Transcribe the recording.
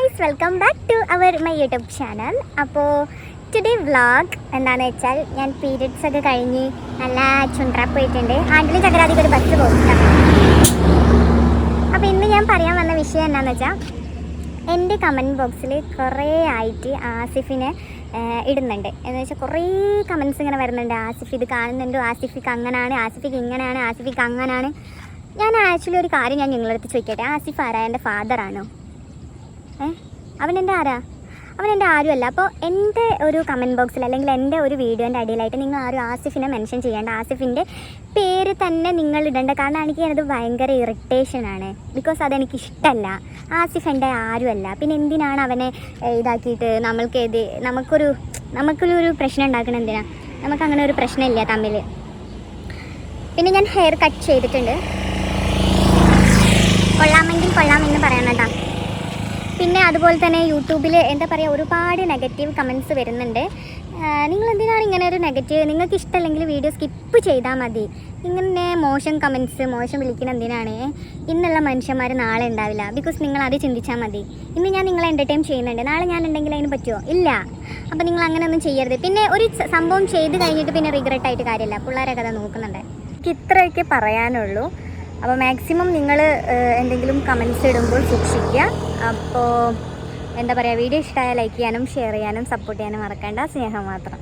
Guys, welcome back to my YouTube channel. അപ്പോൾ today vlog എന്താണെന്ന് വെച്ചാൽ ഞാൻ പീരിയഡ്സ് ഒക്കെ കഴിഞ്ഞ് നല്ല ചുണ്ടറ പോയിട്ടുണ്ട്. ആണ്ടിലും ചക്രാതിക്ക് ഒരു ബസ് പോയിട്ടാണ്. അപ്പോൾ ഇന്ന് ഞാൻ പറയാൻ വന്ന വിഷയം എന്താണെന്ന് വെച്ചാൽ, എൻ്റെ കമൻറ്റ് ബോക്സിൽ കുറേ ആയിട്ട് ആസിഫിനെ ഇടുന്നുണ്ട്. എന്ന് വെച്ചാൽ കുറേ കമൻറ്റ്സ് ഇങ്ങനെ വരുന്നുണ്ട്. ആസിഫ് ഇത് കാണുന്നുണ്ടോ, ആസിഫിക്ക് അങ്ങനെയാണ്, ആസിഫിക്ക് ഇങ്ങനെയാണ്, ആസിഫിക്ക് അങ്ങനെയാണ്. ഞാൻ ആക്ച്വലി ഒരു കാര്യം ഞാൻ നിങ്ങളുടെ അടുത്ത് ചോദിക്കട്ടെ. ആസിഫ് ആരാ? എൻ്റെ ഫാദറാണോ? അവനെൻ്റെ ആരാ? അവനെൻ്റെ ആരുമല്ല. അപ്പോൾ എൻ്റെ ഒരു കമൻറ്റ് ബോക്സിൽ അല്ലെങ്കിൽ എൻ്റെ ഒരു വീഡിയോൻ്റെ അടിയിലായിട്ട് നിങ്ങൾ ആരും ആസിഫിനെ മെൻഷൻ ചെയ്യേണ്ട. ആസിഫിൻ്റെ പേര് തന്നെ നിങ്ങൾ ഇടേണ്ട. കാരണം എനിക്ക് അത് ഭയങ്കര ഇറിറ്റേഷനാണ്. ബിക്കോസ് അതെനിക്ക് ഇഷ്ടമല്ല. ആസിഫ് എൻ്റെ ആരുമല്ല. പിന്നെ എന്തിനാണ് അവനെ ഇതാക്കിയിട്ട് നമുക്കൊരു പ്രശ്നം ഉണ്ടാക്കണം? എന്തിനാ? നമുക്കങ്ങനെ ഒരു പ്രശ്നമില്ല തമ്മിൽ. പിന്നെ ഞാൻ ഹെയർ കട്ട് ചെയ്തിട്ടുണ്ട്. കൊള്ളാമെങ്കിൽ കൊള്ളാമെന്ന് പറയണം കേട്ടോ. പിന്നെ അതുപോലെ തന്നെ യൂട്യൂബിൽ എന്താ പറയുക, ഒരുപാട് നെഗറ്റീവ് കമൻറ്റ്സ് വരുന്നുണ്ട്. നിങ്ങൾ എന്തിനാണ് ഇങ്ങനെ ഒരു നെഗറ്റീവ്? നിങ്ങൾക്ക് ഇഷ്ടമല്ലെങ്കിൽ വീഡിയോ സ്കിപ്പ് ചെയ്താൽ മതി. ഇങ്ങനെ മോശം കമൻറ്റ്സ്, മോശം വിളിക്കുന്ന എന്തിനാണ്? ഇന്നുള്ള മനുഷ്യന്മാർ നാളെ ഉണ്ടാവില്ല. ബിക്കോസ് നിങ്ങൾ അത് ചിന്തിച്ചാൽ മതി. ഇന്ന് ഞാൻ നിങ്ങളെ എൻ്റർടൈൻ ചെയ്യുന്നുണ്ട്, നാളെ ഞാൻ ഉണ്ടെങ്കിൽ അതിന് പറ്റുമോ? ഇല്ല. അപ്പോൾ നിങ്ങൾ അങ്ങനെയൊന്നും ചെയ്യരുത്. പിന്നെ ഒരു സംഭവം ചെയ്ത് കഴിഞ്ഞിട്ട് പിന്നെ റിഗ്രറ്റ് ആയിട്ട് കാര്യമില്ല. പിള്ളേരൊക്കെ അത് നോക്കുന്നുണ്ട്. എനിക്ക് ഇത്രയൊക്കെ പറയാനുള്ളൂ. അപ്പോൾ മാക്സിമം നിങ്ങൾ എന്തെങ്കിലും കമൻറ്റ്സ് ഇടുമ്പോൾ സൂക്ഷിക്കുക. അപ്പോൾ എന്താ പറയുക, വീഡിയോ ഇഷ്ടമായ ലൈക്ക് ചെയ്യാനും ഷെയർ ചെയ്യാനും സപ്പോർട്ട് ചെയ്യാനും മറക്കേണ്ട. സ്നേഹം മാത്രം.